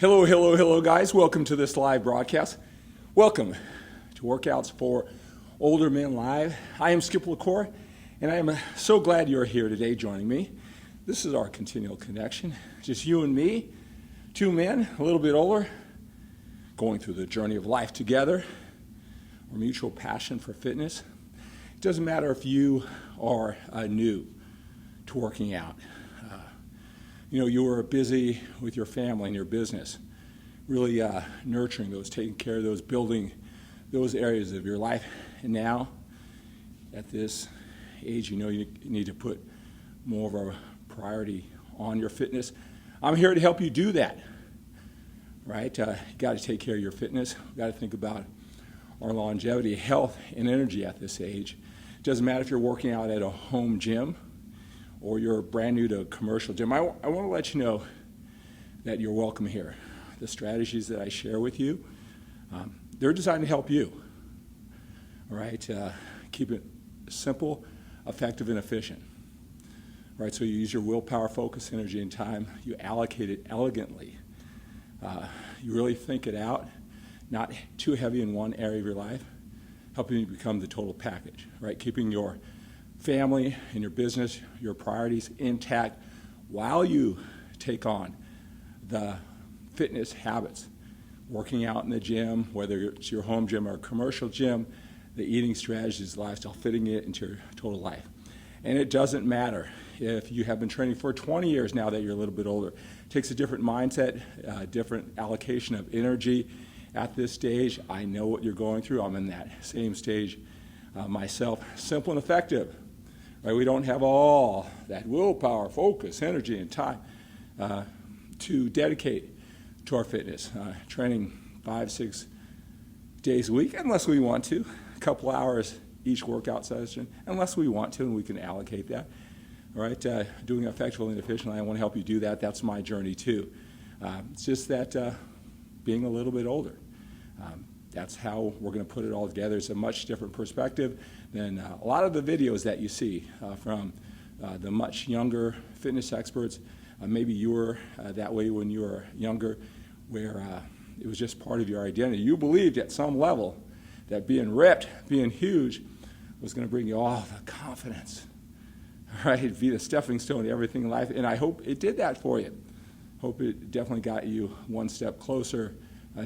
Hello, hello, hello, guys. Welcome to this live broadcast. Welcome to Workouts for Older Men Live. I am Skip LaCour, and I am so glad you're here today joining me. This is our continual connection, just you and me, two men, a little bit older, going through the journey of life together, our mutual passion for fitness. It doesn't matter if you are new to working out. You are busy with your family and your business, really nurturing those, taking care of those, building those areas of your life. And now, at this age, you need to put more of a priority on your fitness. I'm here to help you do that, right? You got to take care of your fitness. You've got to think about our longevity, health, and energy at this age. It doesn't matter if you're working out at a home gym or you're brand new to a commercial gym. I want to let you know that you're welcome here. The strategies that I share with you, they're designed to help you, all right? Keep it simple, effective, and efficient, right? So you use your willpower, focus, energy, and time. You allocate it elegantly. You really think it out, not too heavy in one area of your life, helping you become the total package, right? Keeping your family and your business, your priorities intact while you take on the fitness habits, working out in the gym, whether it's your home gym or a commercial gym, the eating strategies, lifestyle, fitting it into your total life. And it doesn't matter if you have been training for 20 years now that you're a little bit older. It takes a different mindset, different allocation of energy at this stage. I know what you're going through. I'm in that same stage myself. Simple and effective. Right, we don't have all that willpower, focus, energy, and time to dedicate to our fitness. Training 5-6 days a week, unless we want to. A couple hours each workout session, unless we want to, and we can allocate that. All right, doing effectively and efficiently, I want to help you do that. That's my journey too. It's just that being a little bit older. That's how we're going to put it all together. It's a much different perspective than a lot of the videos that you see from the much younger fitness experts. Maybe you were that way when you were younger, where it was just part of your identity. You believed at some level that being ripped, being huge, was going to bring you all the confidence. All right, it'd be the stepping stone to everything in life, and I hope it did that for you. Hope it definitely got you one step closer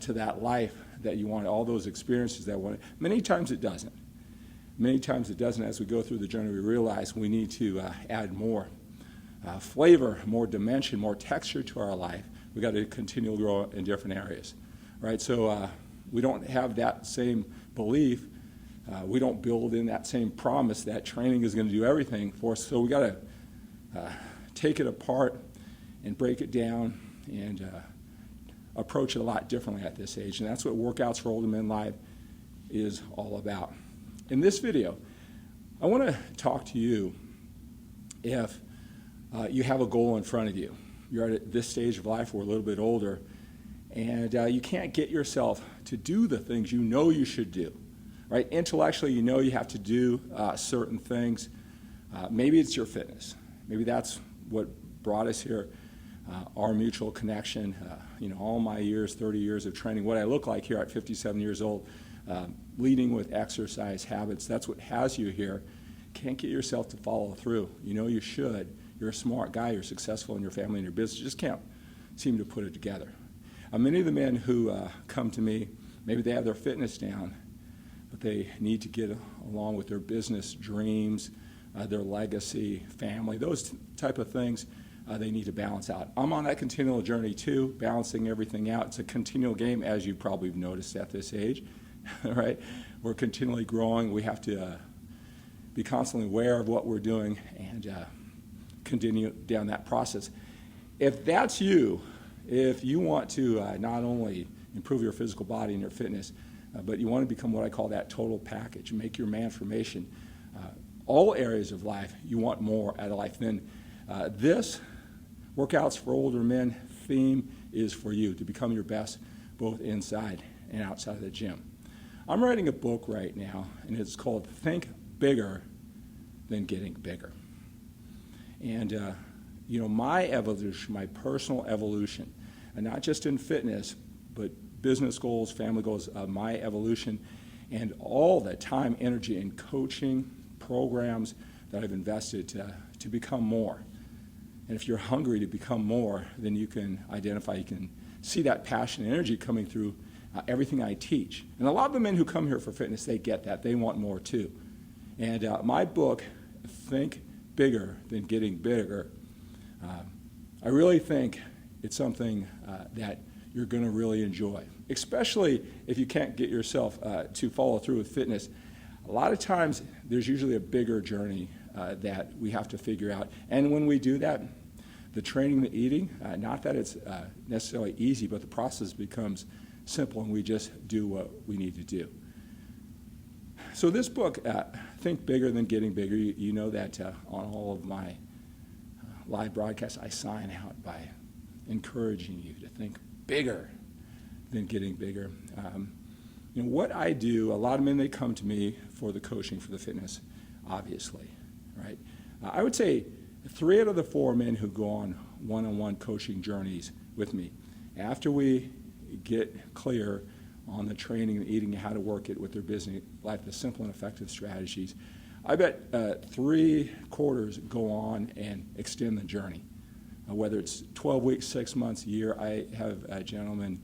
to that life that you wanted, all those experiences that you wanted. Many times it doesn't. Many times it doesn't. As we go through the journey, we realize we need to add more flavor, more dimension, more texture to our life. We've got to continue to grow in different areas, right? So we don't have that same belief. We don't build in that same promise that training is going to do everything for us. So we got to take it apart and break it down and approach it a lot differently at this age. And that's what Workouts for Older Men Live is all about. In this video, I want to talk to you if you have a goal in front of you. You're at this stage of life, we're a little bit older, and you can't get yourself to do the things you know you should do. Right? Intellectually, you know you have to do certain things. Maybe it's your fitness. Maybe that's what brought us here. Our mutual connection, all my years, 30 years of training, what I look like here at 57 years old, leading with exercise habits, that's what has you here. Can't get yourself to follow through. You know you should. You're a smart guy. You're successful in your family and your business. You just can't seem to put it together. Many of the men who come to me, maybe they have their fitness down, but they need to get along with their business dreams, their legacy, family, those type of things. They need to balance out. I'm on that continual journey too, balancing everything out. It's a continual game, as you probably have noticed at this age, right? We're continually growing. We have to be constantly aware of what we're doing and continue down that process. If that's you, if you want to not only improve your physical body and your fitness, but you want to become what I call that total package, make your man-formation, all areas of life, you want more out of life, then this Workouts for Older Men theme is for you to become your best both inside and outside of the gym. I'm writing a book right now, and it's called Think Bigger Than Getting Bigger. And, my evolution, my personal evolution, and not just in fitness, but business goals, family goals, my evolution, and all the time, energy, and coaching programs that I've invested to become more. And if you're hungry to become more, then you can identify, you can see that passion and energy coming through everything I teach. And a lot of the men who come here for fitness, they get that. They want more too. And my book, Think Bigger Than Getting Bigger, I really think it's something that you're going to really enjoy, especially if you can't get yourself to follow through with fitness. A lot of times, there's usually a bigger journey that we have to figure out. And when we do that, the training, the eating, not that it's necessarily easy, but the process becomes simple and we just do what we need to do. So this book, Think Bigger Than Getting Bigger, you know that on all of my live broadcasts, I sign out by encouraging you to think bigger than getting bigger. What I do, a lot of men, they come to me for the coaching, for the fitness, obviously, right? I would say 3 out of the 4 men who go on one-on-one coaching journeys with me, after we get clear on the training and eating, how to work it with their business life, the simple and effective strategies, I bet 3/4 go on and extend the journey. Whether it's 12 weeks, 6 months, a year, I have a gentleman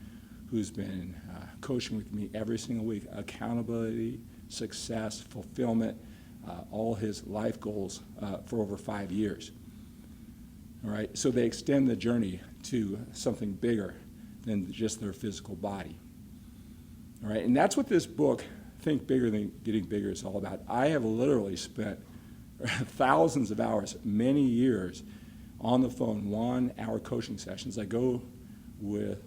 who's been coaching with me every single week, accountability, success, fulfillment, all his life goals for over 5 years. All right, so they extend the journey to something bigger than just their physical body. All right, and that's what this book, Think Bigger Than Getting Bigger, is all about. I have literally spent thousands of hours, many years, on the phone, 1-hour coaching sessions. I go with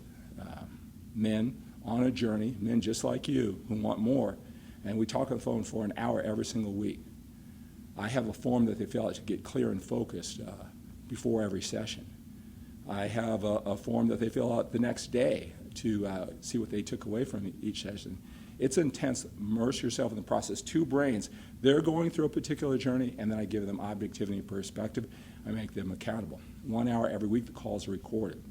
men on a journey, men just like you who want more, and we talk on the phone for an hour every single week. I have a form that they fill out to get clear and focused before every session. I have a form that they fill out the next day to see what they took away from each session. It's intense. Immerse yourself in the process. 2 brains. They're going through a particular journey, and then I give them objectivity and perspective. I make them accountable. 1 hour every week, the calls are recorded.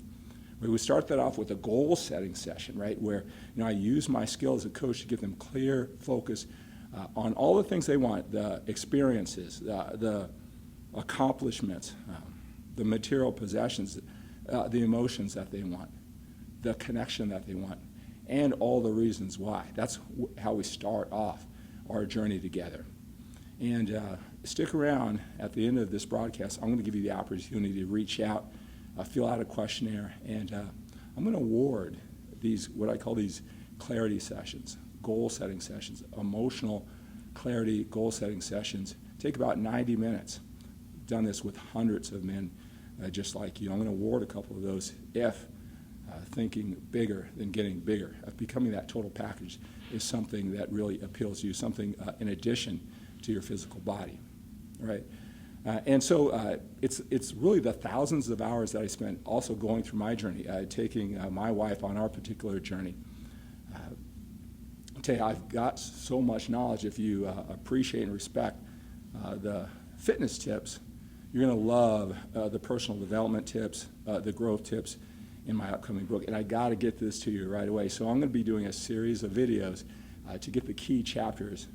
We start that off with a goal-setting session, right, where I use my skill as a coach to give them clear focus on all the things they want, the experiences, the accomplishments, the material possessions, the emotions that they want, the connection that they want, and all the reasons why. That's how we start off our journey together. And stick around at the end of this broadcast. I'm going to give you the opportunity to reach out, fill out a questionnaire, and I'm going to award these, what I call these clarity sessions, goal-setting sessions, emotional clarity goal-setting sessions. Take about 90 minutes. I've done this with hundreds of men just like you. I'm going to award a couple of those if thinking bigger than getting bigger, becoming that total package is something that really appeals to you, something in addition to your physical body, right? And so it's really the thousands of hours that I spent also going through my journey, taking my wife on our particular journey. I'll tell you, I've got so much knowledge. If you appreciate and respect the fitness tips, you're going to love the personal development tips, the growth tips in my upcoming book. And I got to get this to you right away. So I'm going to be doing a series of videos to get the key chapters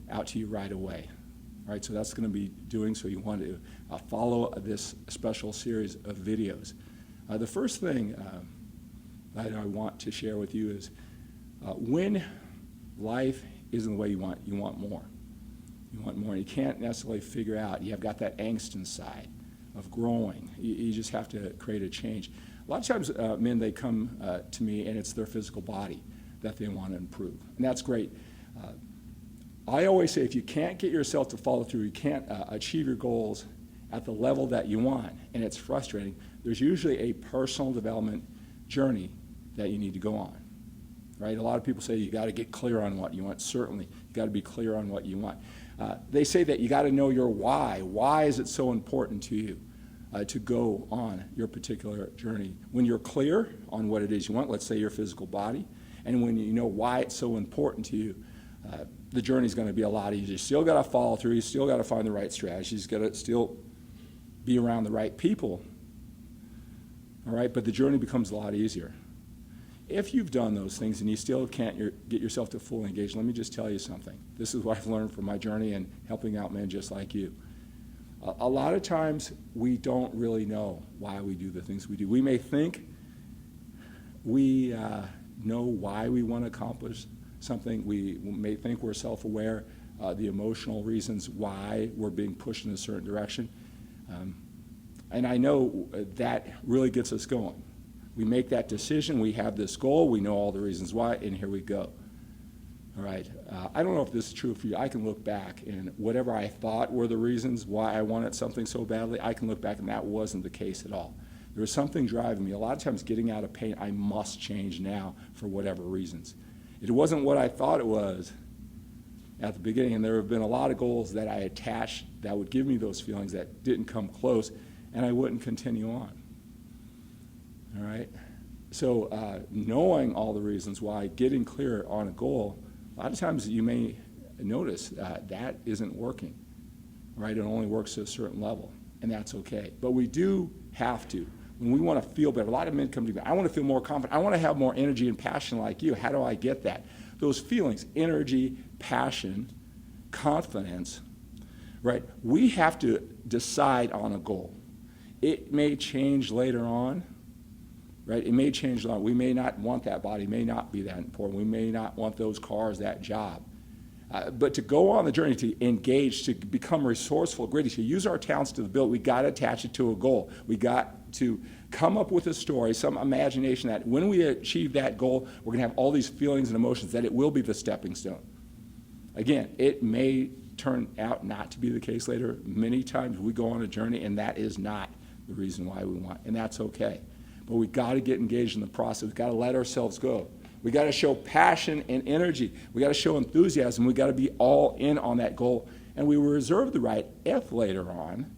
out to you right away. All right, so that's going to be doing, so you want to follow this special series of videos. The first thing that I want to share with you is when life isn't the way you want more. You want more. You can't necessarily figure out. You've got that angst inside of growing. You just have to create a change. A lot of times men, they come to me and it's their physical body that they want to improve. And that's great. I always say if you can't get yourself to follow through, you can't achieve your goals at the level that you want, and it's frustrating, there's usually a personal development journey that you need to go on, right? A lot of people say you got to get clear on what you want. Certainly, you got to be clear on what you want. They say that you got to know your why. Why is it so important to you to go on your particular journey? When you're clear on what it is you want, let's say your physical body, and when you know why it's so important to you, the journey's going to be a lot easier. You still got to follow through. You still got to find the right strategies. You got to still be around the right people. all right? But the journey becomes a lot easier. If you've done those things and you still can't get yourself to fully engage, let me just tell you something. This is what I've learned from my journey and helping out men just like you. A lot of times we don't really know why we do the things we do. We may think we know why we want to accomplish something. We may think we're self-aware, the emotional reasons why we're being pushed in a certain direction. And I know that really gets us going. We make that decision, we have this goal, we know all the reasons why, and here we go. All right, I don't know if this is true for you. I can look back and whatever I thought were the reasons why I wanted something so badly, I can look back and that wasn't the case at all. There was something driving me. A lot of times getting out of pain, I must change now for whatever reasons. It wasn't what I thought it was at the beginning, and there have been a lot of goals that I attached that would give me those feelings that didn't come close, and I wouldn't continue on. All right? So knowing all the reasons why, getting clear on a goal, a lot of times you may notice that isn't working, right? It only works to a certain level, and that's okay. But we do have to. When we want to feel better, a lot of men come to me, I want to feel more confident. I want to have more energy and passion like you. How do I get that? Those feelings, energy, passion, confidence, right? We have to decide on a goal. It may change later on, right? It may change later on. We may not want that body, may not be that important. We may not want those cars, that job. But to go on the journey, to engage, to become resourceful, gritty, to use our talents to the build, we got to attach it to a goal. We got to come up with a story, some imagination that when we achieve that goal, we're going to have all these feelings and emotions, that it will be the stepping stone. Again, it may turn out not to be the case later. Many times we go on a journey and that is not the reason why we want, and that's okay. But we got to get engaged in the process. We've got to let ourselves go. We got to show passion and energy. We got to show enthusiasm. We got to be all in on that goal. And we reserve the right if later on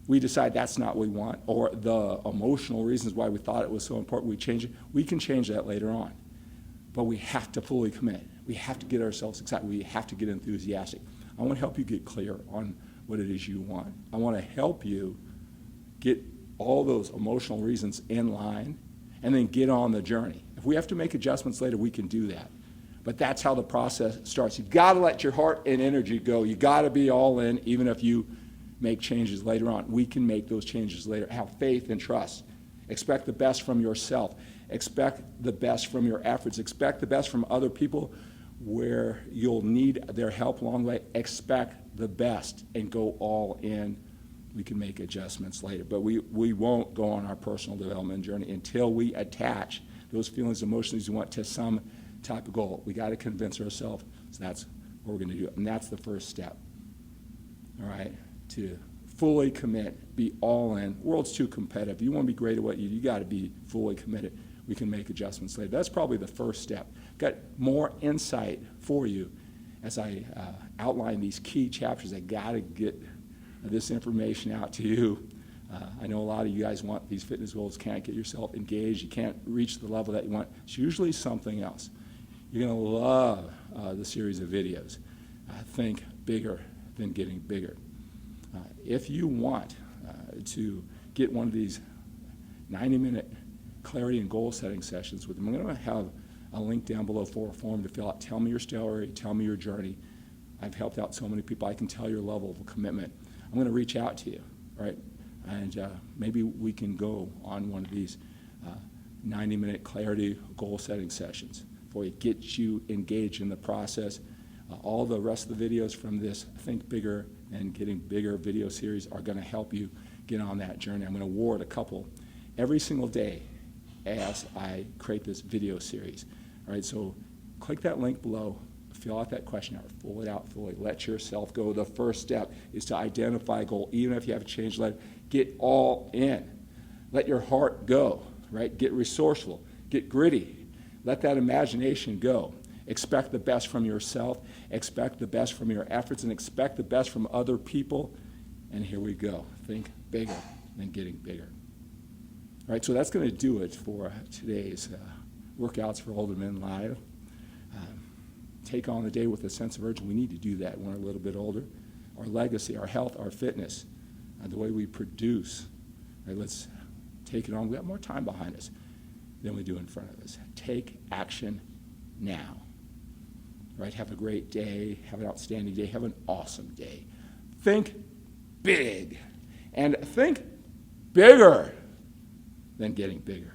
we decide that's not what we want, or the emotional reasons why we thought it was so important, we change it. We can change that later on. But we have to fully commit. We have to get ourselves excited. We have to get enthusiastic. I want to help you get clear on what it is you want. I want to help you get all those emotional reasons in line and then get on the journey. If we have to make adjustments later, we can do that. But that's how the process starts. You've got to let your heart and energy go. You've got to be all in, even if you make changes later on. We can make those changes later. Have faith and trust. Expect the best from yourself. Expect the best from your efforts. Expect the best from other people where you'll need their help along the way. Expect the best and go all in. We can make adjustments later. But we won't go on our personal development journey until we attach those feelings, emotions we want to some type of goal. We got to convince ourselves. So that's what we're going to do. And that's the first step. All right? To fully commit, be all in. The world's too competitive. You want to be great at what you do, you got to be fully committed. We can make adjustments later. That's probably the first step. Got more insight for you as I outline these key chapters. I got to get this information out to you. I know a lot of you guys want these fitness goals, can't get yourself engaged, you can't reach the level that you want. It's usually something else. You're going to love the series of videos. Think bigger than getting bigger. If you want to get one of these 90-minute clarity and goal setting sessions with them, I'm going to have a link down below for a form to fill out. Tell me your story, tell me your journey. I've helped out so many people. I can tell your level of commitment. I'm going to reach out to you, right? And maybe we can go on one of these 90-minute clarity goal setting sessions for you, get you engaged in the process. All the rest of the videos from this Think Bigger and Getting Bigger video series are going to help you get on that journey. I'm going to award a couple every single day as I create this video series. All right, so click that link below, fill out that question out, fill it out fully, let yourself go. The first step is to identify a goal. Even if you have a change later, get all in. Let your heart go, right? Get resourceful, get gritty. Let that imagination go. Expect the best from yourself, expect the best from your efforts, and expect the best from other people. And here we go. Think bigger than getting bigger. All right, so that's going to do it for today's Workouts for Older Men Live. Take on the day with a sense of urgency. We need to do that when we're a little bit older. Our legacy, our health, our fitness, the way we produce. Right, let's take it on. We have more time behind us than we do in front of us. Take action now. Right? Have a great day. Have an outstanding day. Have an awesome day. Think big. And think bigger than getting bigger.